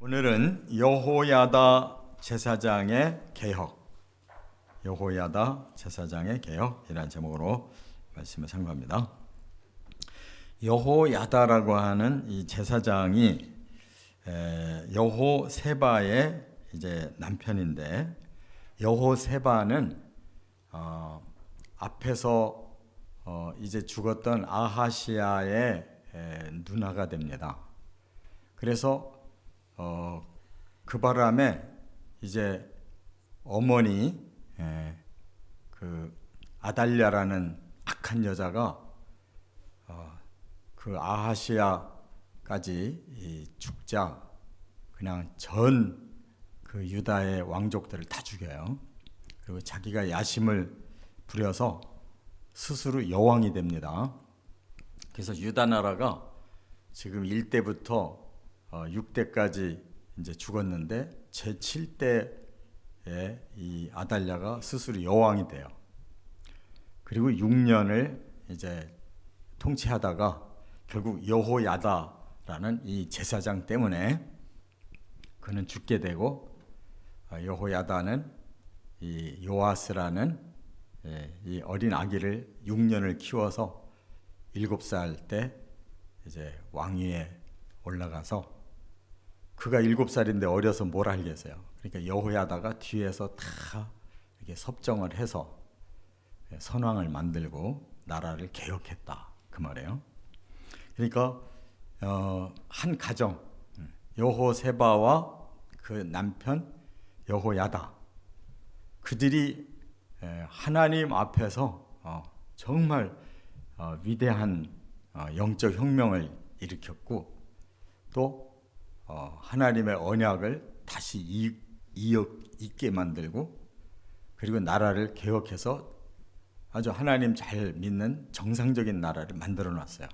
오늘은 여호야다 제사장의 개혁, 여호야다 제사장의 개혁이라는 제목으로 말씀을 상고합니다. 여호야다라고 하는 이 제사장이 여호세바의 이제 남편인데, 여호세바는 앞에서 이제 죽었던 아하시아의 누나가 됩니다. 그래서 그 바람에 이제 어머니 그 아달랴라는 악한 여자가 그 아하시아까지 죽자 그냥 전 그 유다의 왕족들을 다 죽여요. 그리고 자기가 야심을 부려서 스스로 여왕이 됩니다. 그래서 유다 나라가 지금 1대부터 6대까지 이제 죽었는데 제7대에 이 아달랴가 스스로 여왕이 돼요. 그리고 6년을 이제 통치하다가 결국 여호야다라는 이 제사장 때문에 그는 죽게 되고, 여호야다는 이 요아스라는 이 어린 아기를 6년을 키워서 7살 때 이제 왕위에 올라가서, 그가 7살인데 어려서 뭘 알겠어요. 그러니까 여호야다가 뒤에서 다 이렇게 섭정을 해서 선왕을 만들고 나라를 개혁했다, 그 말이에요. 그러니까 한 가정, 여호세바와 그 남편 여호야다, 그들이 하나님 앞에서 정말 위대한 영적 혁명을 일으켰고, 또 하나님의 언약을 다시 있게 만들고, 그리고 나라를 개혁해서 아주 하나님 잘 믿는 정상적인 나라를 만들어 놨어요.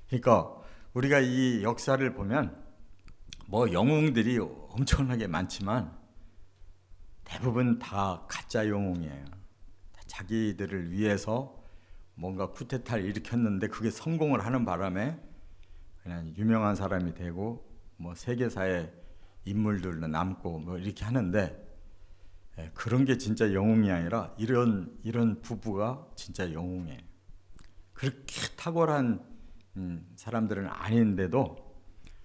그러니까 우리가 이 역사를 보면 뭐 영웅들이 엄청나게 많지만 대부분 다 가짜 영웅이에요. 자기들을 위해서 뭔가 쿠데타를 일으켰는데 그게 성공을 하는 바람에 그냥 유명한 사람이 되고 뭐 세계사의 인물들로 남고 뭐 이렇게 하는데, 그런 게 진짜 영웅이 아니라 이런 부부가 진짜 영웅이에요. 그렇게 탁월한 사람들은 아닌데도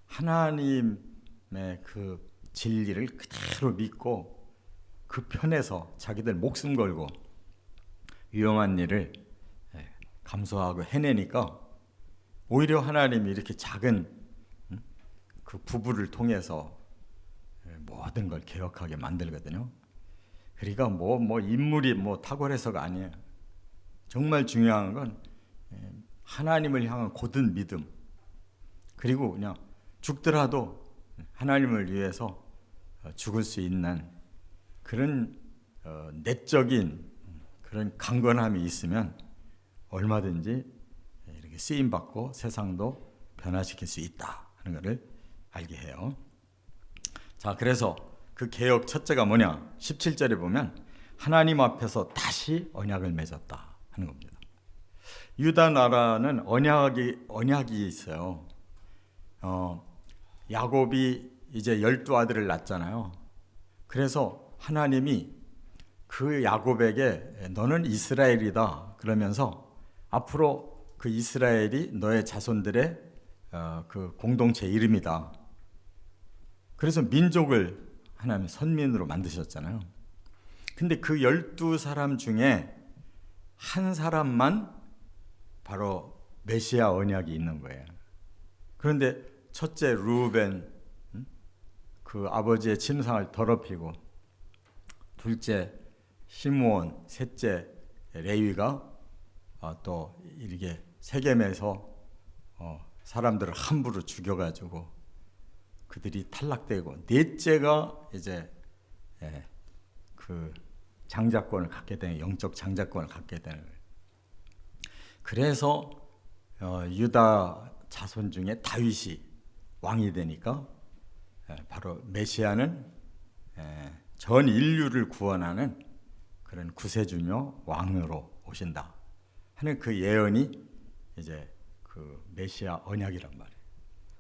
하나님의 그 진리를 그대로 믿고 그 편에서 자기들 목숨 걸고 위험한 일을 감수하고 해내니까 오히려 하나님이 이렇게 작은 그 부부를 통해서 모든 걸 개혁하게 만들거든요. 그러니까 뭐 인물이 뭐 탁월해서가 아니에요. 정말 중요한 건 하나님을 향한 고든 믿음, 그리고 그냥 죽더라도 하나님을 위해서 죽을 수 있는 그런 내적인 그런 강건함이 있으면 얼마든지 이렇게 쓰임 받고 세상도 변화시킬 수 있다 하는 것을 알게 해요. 자, 그래서 그 개혁 첫째가 뭐냐? 17절에 보면 하나님 앞에서 다시 언약을 맺었다 하는 겁니다. 유다 나라는 언약이 있어요. 야곱이 이제 12아들을 낳았잖아요. 그래서 하나님이 그 야곱에게 너는 이스라엘이다 그러면서 앞으로 그 이스라엘이 너의 자손들의 그 공동체 이름이다. 그래서 민족을 하나님 선민으로 만드셨잖아요. 근데 그 12사람 중에 한 사람만 바로 메시아 언약이 있는 거예요. 그런데 첫째 르우벤, 그 아버지의 침상을 더럽히고, 둘째 시므온, 셋째 레위가 또 이렇게 세겜에서 사람들을 함부로 죽여가지고 그들이 탈락되고, 넷째가 이제 그 장자권을 갖게 되는, 영적 장자권을 갖게 되는 거예요. 그래서 유다 자손 중에 다윗이 왕이 되니까 바로 메시아는 전 인류를 구원하는 그런 구세주며 왕으로 오신다 하는 그 예언이 이제 그 메시아 언약이란 말이에요.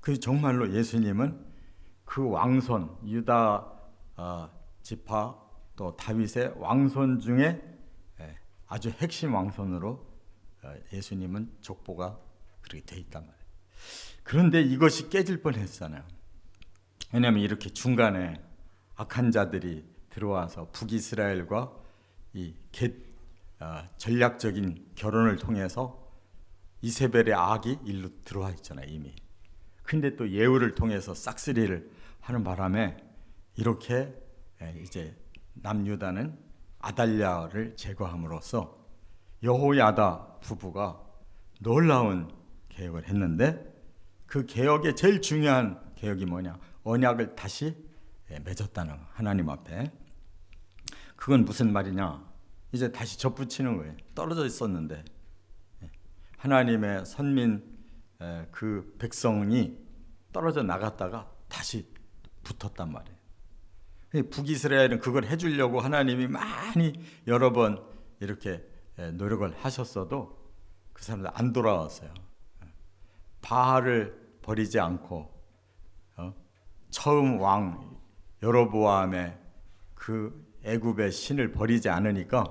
그 정말로 예수님은 그 왕손 유다 지파 또 다윗의 왕손 중에 아주 핵심 왕손으로 예수님은 족보가 그렇게 돼 있단 말이에요. 그런데 이것이 깨질 뻔했잖아요. 왜냐하면 이렇게 중간에 악한 자들이 들어와서 북이스라엘과 이 전략적인 결혼을 통해서 이세벨의 악이 일로 들어와 있잖아요, 이미. 근데 또 예후를 통해서 싹쓸이를 하는 바람에 이렇게 이제 남유다는 아달랴를 제거함으로써 여호야다 부부가 놀라운 개혁을 했는데, 그 개혁의 제일 중요한 개혁이 뭐냐? 언약을 다시 맺었다는 거, 하나님 앞에. 그건 무슨 말이냐? 이제 다시 접붙이는 거예요. 떨어져 있었는데 하나님의 선민 그 백성이 떨어져 나갔다가 다시 붙었단 말이에요. 북이스라엘은 그걸 해주려고 하나님이 많이 여러 번 이렇게 노력을 하셨어도 그 사람들 안 돌아왔어요. 바알을 버리지 않고 처음 왕 여로보암의 그 애굽의 신을 버리지 않으니까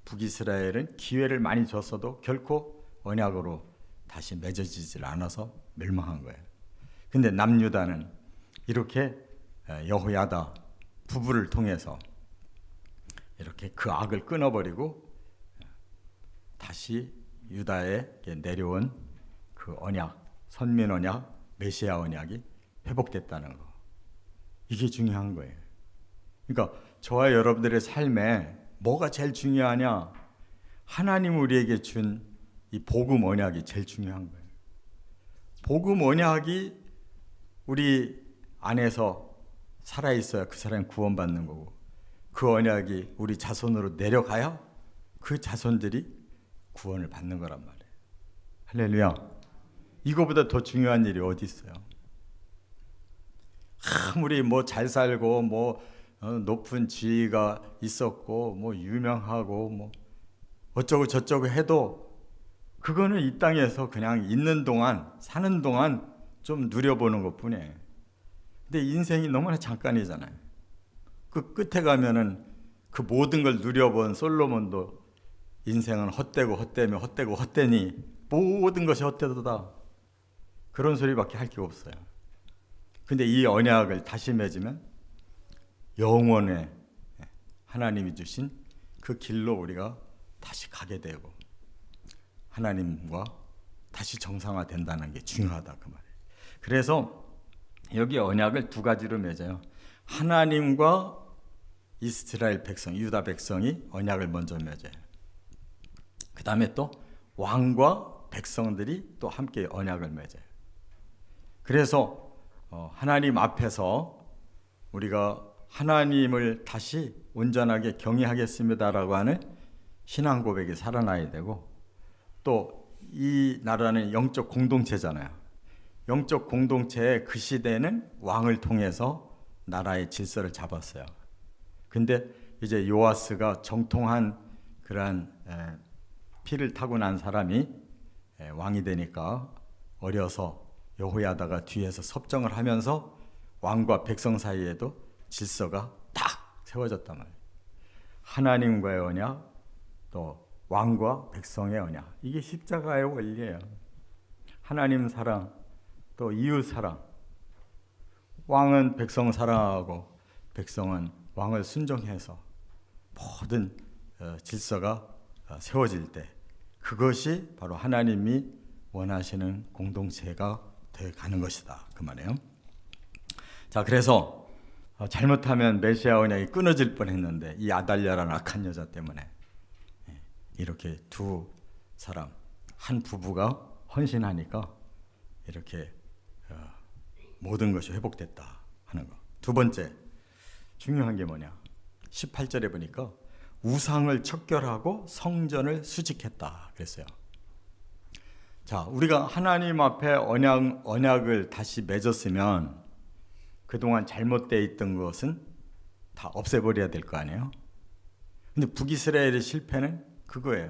북이스라엘은 기회를 많이 줬어도 결코 언약으로 다시 맺어지질 않아서 멸망한 거예요. 근데 남유다는 이렇게 여호야다 부부를 통해서 이렇게 그 악을 끊어버리고 다시 유다에 내려온 그 언약, 선민 언약, 메시아 언약이 회복됐다는 거. 이게 중요한 거예요. 그러니까 저와 여러분들의 삶에 뭐가 제일 중요하냐? 하나님 우리에게 준 이 복음 언약이 제일 중요한 거예요. 복음 언약이 우리 안에서 살아있어야 그 사람이 구원받는 거고, 그 언약이 우리 자손으로 내려가야 그 자손들이 구원을 받는 거란 말이에요. 할렐루야. 이거보다 더 중요한 일이 어디 있어요? 아무리 뭐 잘 살고 뭐 높은 지위가 있었고 뭐 유명하고 뭐 어쩌고 저쩌고 해도 그거는 이 땅에서 그냥 있는 동안, 사는 동안 좀 누려보는 것뿐이에요. 근데 인생이 너무나 잠깐이잖아요. 그 끝에 가면은 그 모든 걸 누려본 솔로몬도 인생은 헛되고 헛되며 헛되고 헛되니 모든 것이 헛되도다, 그런 소리밖에 할 게 없어요. 근데 이 언약을 다시 맺으면 영원에 하나님이 주신 그 길로 우리가 다시 가게 되고 하나님과 다시 정상화된다는 게 중요하다, 그 말이에요. 그래서 여기 언약을 두 가지로 맺어요. 하나님과 이스라엘 백성, 유다 백성이 언약을 먼저 맺어요. 그 다음에 또 왕과 백성들이 또 함께 언약을 맺어요. 그래서 하나님 앞에서 우리가 하나님을 다시 온전하게 경외하겠습니다라고 하는 신앙 고백이 살아나야 되고, 또 이 나라는 영적 공동체잖아요. 영적 공동체의 그 시대는 왕을 통해서 나라의 질서를 잡았어요. 근데 이제 요아스가 정통한 그러한 피를 타고 난 사람이 왕이 되니까 어려서 여호야다가 뒤에서 섭정을 하면서 왕과 백성 사이에도 질서가 딱 세워졌단 말이에요. 하나님과의 언약, 또 왕과 백성의 언약. 이게 십자가의 원리예요. 하나님 사랑, 또 이웃 사랑. 왕은 백성 사랑하고 백성은 왕을 순종해서 모든 질서가 세워질 때, 그것이 바로 하나님이 원하시는 공동체가 되어 가는 것이다, 그 말이에요. 자, 그래서 잘못하면 메시아 언약이 끊어질 뻔했는데 이 아달랴라는 악한 여자 때문에 이렇게 두 사람, 한 부부가 헌신하니까 이렇게 모든 것이 회복됐다 하는 거. 두 번째 중요한 게 뭐냐? 18절에 보니까 우상을 척결하고 성전을 수직했다 그랬어요. 자, 우리가 하나님 앞에 언약을 다시 맺었으면 그동안 잘못되어 있던 것은 다 없애버려야 될 거 아니에요? 근데 북이스라엘의 실패는 그거예요.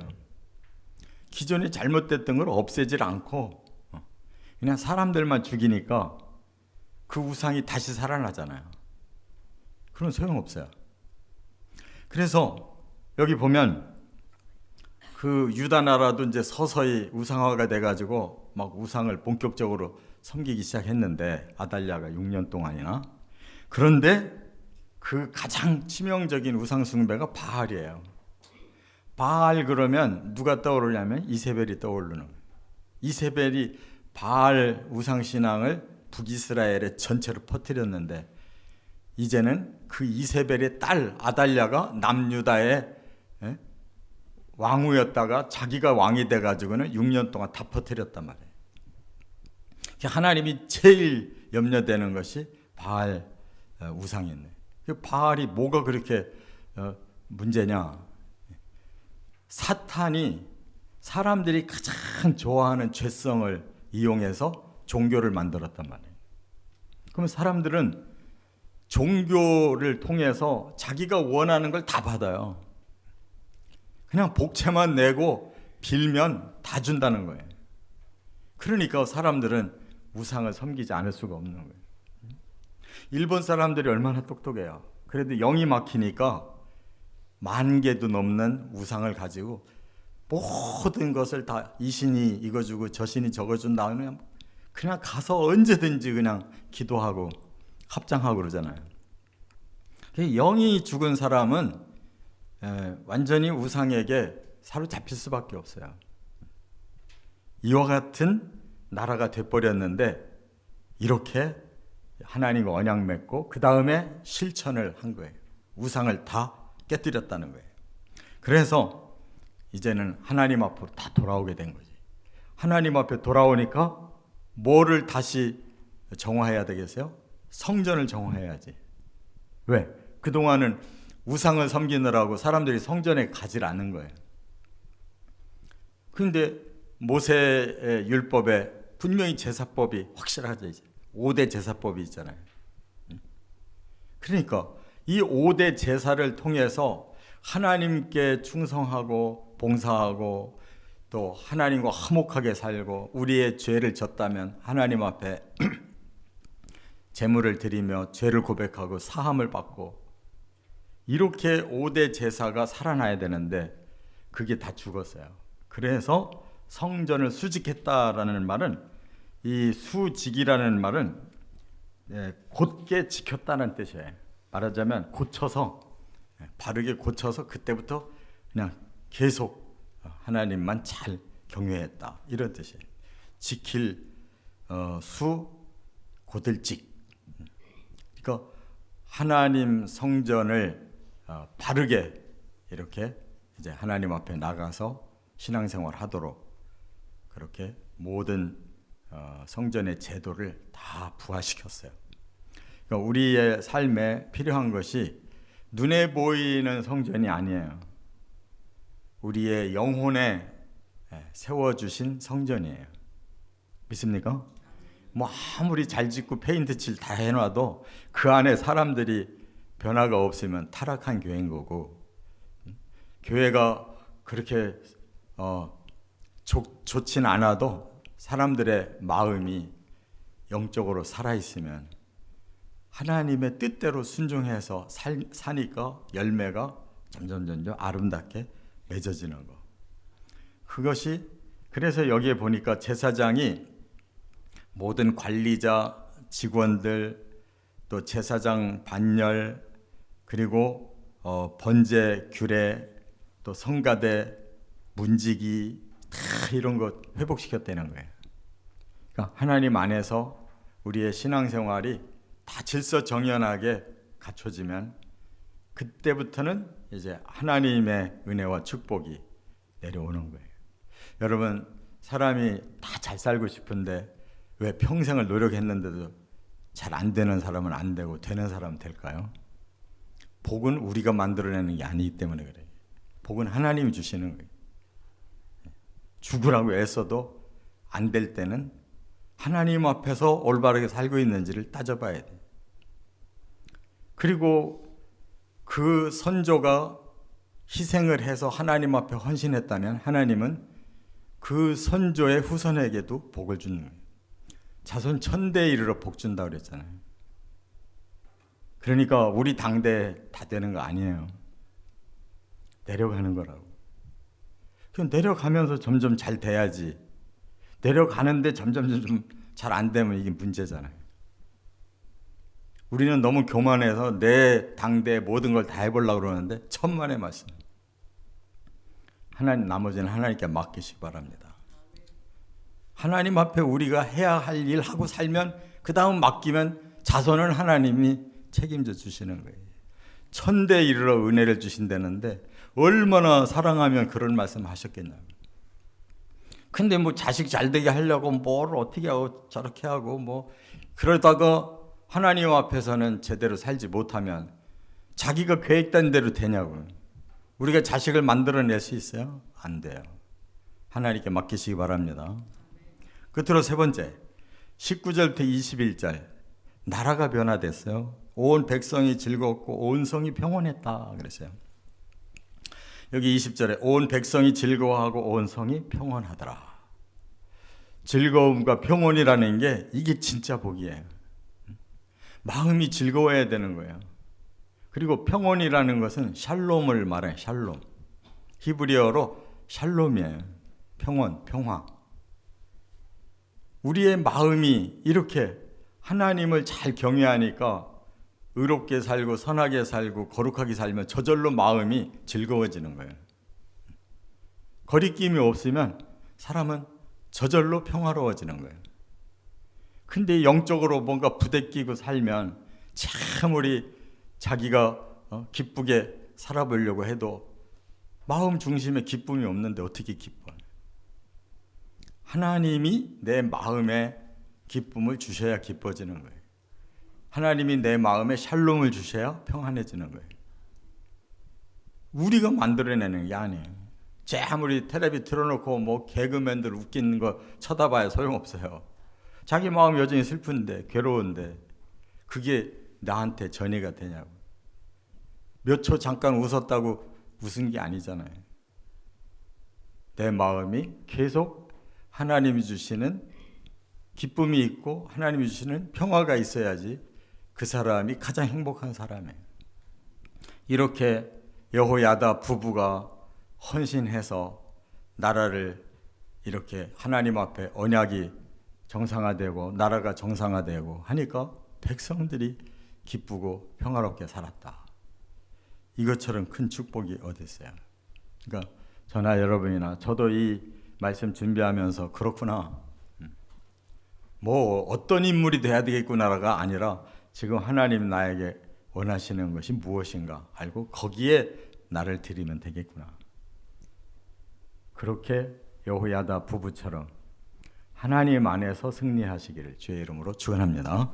기존에 잘못됐던 걸 없애질 않고 그냥 사람들만 죽이니까 그 우상이 다시 살아나잖아요. 그럼 소용없어요. 그래서 여기 보면 그 유다 나라도 이제 서서히 우상화가 돼가지고 막 우상을 본격적으로 섬기기 시작했는데, 아달랴가 6년 동안이나. 그런데 그 가장 치명적인 우상 숭배가 바알이에요. 바알 그러면 누가 떠오르냐면 이세벨이 떠오르는 거예요. 이세벨이 바알 우상 신앙을 북이스라엘에 전체로 퍼뜨렸는데, 이제는 그 이세벨의 딸 아달랴가 남유다의 왕후였다가 자기가 왕이 돼가지고는 6년 동안 다 퍼뜨렸단 말이에요. 하나님이 제일 염려되는 것이 바알 우상이었네. 바알이 뭐가 그렇게 문제냐? 사탄이 사람들이 가장 좋아하는 죄성을 이용해서 종교를 만들었단 말이에요. 그러면 사람들은 종교를 통해서 자기가 원하는 걸 다 받아요. 그냥 복채만 내고 빌면 다 준다는 거예요. 그러니까 사람들은 우상을 섬기지 않을 수가 없는 거예요. 일본 사람들이 얼마나 똑똑해요. 그래도 영이 막히니까 10,000개도 넘는 우상을 가지고 모든 것을 다 이 신이 이거 주고 저 신이 저거 준다 하면 그냥 가서 언제든지 그냥 기도하고 합장하고 그러잖아요. 영이 죽은 사람은 완전히 우상에게 사로잡힐 수밖에 없어요. 이와 같은 나라가 돼버렸는데, 이렇게 하나님과 언약 맺고 그 다음에 실천을 한 거예요. 우상을 다 깨뜨렸다는 거예요. 그래서 이제는 하나님 앞으로 다 돌아오게 된 거지. 하나님 앞에 돌아오니까 뭐를 다시 정화해야 되겠어요? 성전을 정화해야지. 왜? 그동안은 우상을 섬기느라고 사람들이 성전에 가지 않는 거예요. 그런데 모세의 율법에 분명히 제사법이 확실하죠. 이제 5대 제사법이 있잖아요. 그러니까 이 5대 제사를 통해서 하나님께 충성하고 봉사하고 또 하나님과 화목하게 살고, 우리의 죄를 졌다면 하나님 앞에 제물을 드리며 죄를 고백하고 사함을 받고, 이렇게 5대 제사가 살아나야 되는데 그게 다 죽었어요. 그래서 성전을 수직했다라는 말은, 이 수직이라는 말은 곧게 지켰다는 뜻이에요. 말하자면 고쳐서, 바르게 고쳐서 그때부터 그냥 계속 하나님만 잘 경외했다, 이런 뜻이에요. 지킬 수 고들직. 그러니까 하나님 성전을 바르게 이렇게 이제 하나님 앞에 나가서 신앙생활 하도록 그렇게 모든 성전의 제도를 다 부활시켰어요. 그러니까 우리의 삶에 필요한 것이 눈에 보이는 성전이 아니에요. 우리의 영혼에 세워주신 성전이에요. 믿습니까? 뭐 아무리 잘 짓고 페인트 칠 다 해놔도 그 안에 사람들이 변화가 없으면 타락한 교회인 거고, 교회가 그렇게 좋진 않아도 사람들의 마음이 영적으로 살아있으면 하나님의 뜻대로 순종해서 사니까 열매가 점점 아름답게 맺어지는 거. 그것이, 그래서 여기에 보니까 제사장이 모든 관리자, 직원들, 또 제사장 반열, 그리고 번제, 규례, 또 성가대, 문지기 다 이런 것 회복시켰다는 거예요. 그러니까 하나님 안에서 우리의 신앙생활이 다 질서정연하게 갖춰지면 그때부터는 이제 하나님의 은혜와 축복이 내려오는 거예요. 여러분, 사람이 다 잘 살고 싶은데 왜 평생을 노력했는데도 잘 안 되는 사람은 안 되고 되는 사람은 될까요? 복은 우리가 만들어내는 게 아니기 때문에 그래요. 복은 하나님이 주시는 거예요. 죽으라고 애써도 안 될 때는 하나님 앞에서 올바르게 살고 있는지를 따져봐야 돼요. 그리고 그 선조가 희생을 해서 하나님 앞에 헌신했다면 하나님은 그 선조의 후손에게도 복을 주는 거예요. 자손 1000대에 이르러 복 준다고 그랬잖아요. 그러니까 우리 당대 다 되는 거 아니에요. 내려가는 거라고. 그럼 내려가면서 점점 잘 돼야지. 내려가는데 점점 잘 안 되면 이게 문제잖아요. 우리는 너무 교만해서 내 당대 모든 걸 다 해보려고 그러는데 천만의 말씀. 하나님, 나머지는 하나님께 맡기시기 바랍니다. 하나님 앞에 우리가 해야 할 일 하고 살면 그 다음 맡기면 자손은 하나님이 책임져 주시는 거예요. 천대 이르러 은혜를 주신다는데 얼마나 사랑하면 그런 말씀 하셨겠냐고. 근데 뭐 자식 잘 되게 하려고 뭘 어떻게 하고 저렇게 하고 뭐 그러다가 하나님 앞에서는 제대로 살지 못하면 자기가 계획된 대로 되냐고. 우리가 자식을 만들어낼 수 있어요? 안 돼요. 하나님께 맡기시기 바랍니다. 끝으로 세 번째, 19절부터 21절. 나라가 변화됐어요. 온 백성이 즐거웠고 온 성이 평온했다 그랬어요. 여기 20절에 온 백성이 즐거워하고 온 성이 평온하더라. 즐거움과 평온이라는 게 이게 진짜 복이에요. 마음이 즐거워야 되는 거예요. 그리고 평온이라는 것은 샬롬을 말해요. 샬롬. 히브리어로 샬롬이에요. 평온, 평화. 우리의 마음이 이렇게 하나님을 잘 경외하니까 의롭게 살고 선하게 살고 거룩하게 살면 저절로 마음이 즐거워지는 거예요. 거리낌이 없으면 사람은 저절로 평화로워지는 거예요. 근데 영적으로 뭔가 부대끼고 살면 참 우리 자기가 기쁘게 살아보려고 해도 마음 중심에 기쁨이 없는데 어떻게 기뻐요? 하나님이 내 마음에 기쁨을 주셔야 기뻐지는 거예요. 하나님이 내 마음에 샬롬을 주셔야 평안해지는 거예요. 우리가 만들어내는 게 아니에요. 아무리 텔레비 틀어놓고 뭐 개그맨들 웃기는 거 쳐다봐야 소용없어요. 자기 마음 여전히 슬픈데 괴로운데 그게 나한테 전이가 되냐고. 몇 초 잠깐 웃었다고 웃은 게 아니잖아요. 내 마음이 계속 하나님이 주시는 기쁨이 있고 하나님이 주시는 평화가 있어야지 그 사람이 가장 행복한 사람이에요. 이렇게 여호야다 부부가 헌신해서 나라를 이렇게 하나님 앞에 언약이 정상화되고 나라가 정상화되고 하니까 백성들이 기쁘고 평화롭게 살았다. 이것처럼 큰 축복이 어디 있어요? 그러니까 저나 여러분이나 저도 이 말씀 준비하면서 그렇구나. 뭐 어떤 인물이 돼야 되겠구나가 아니라 지금 하나님 나에게 원하시는 것이 무엇인가 알고 거기에 나를 드리면 되겠구나. 그렇게 여호야다 부부처럼 하나님 안에서 승리하시기를 주의 이름으로 축원합니다.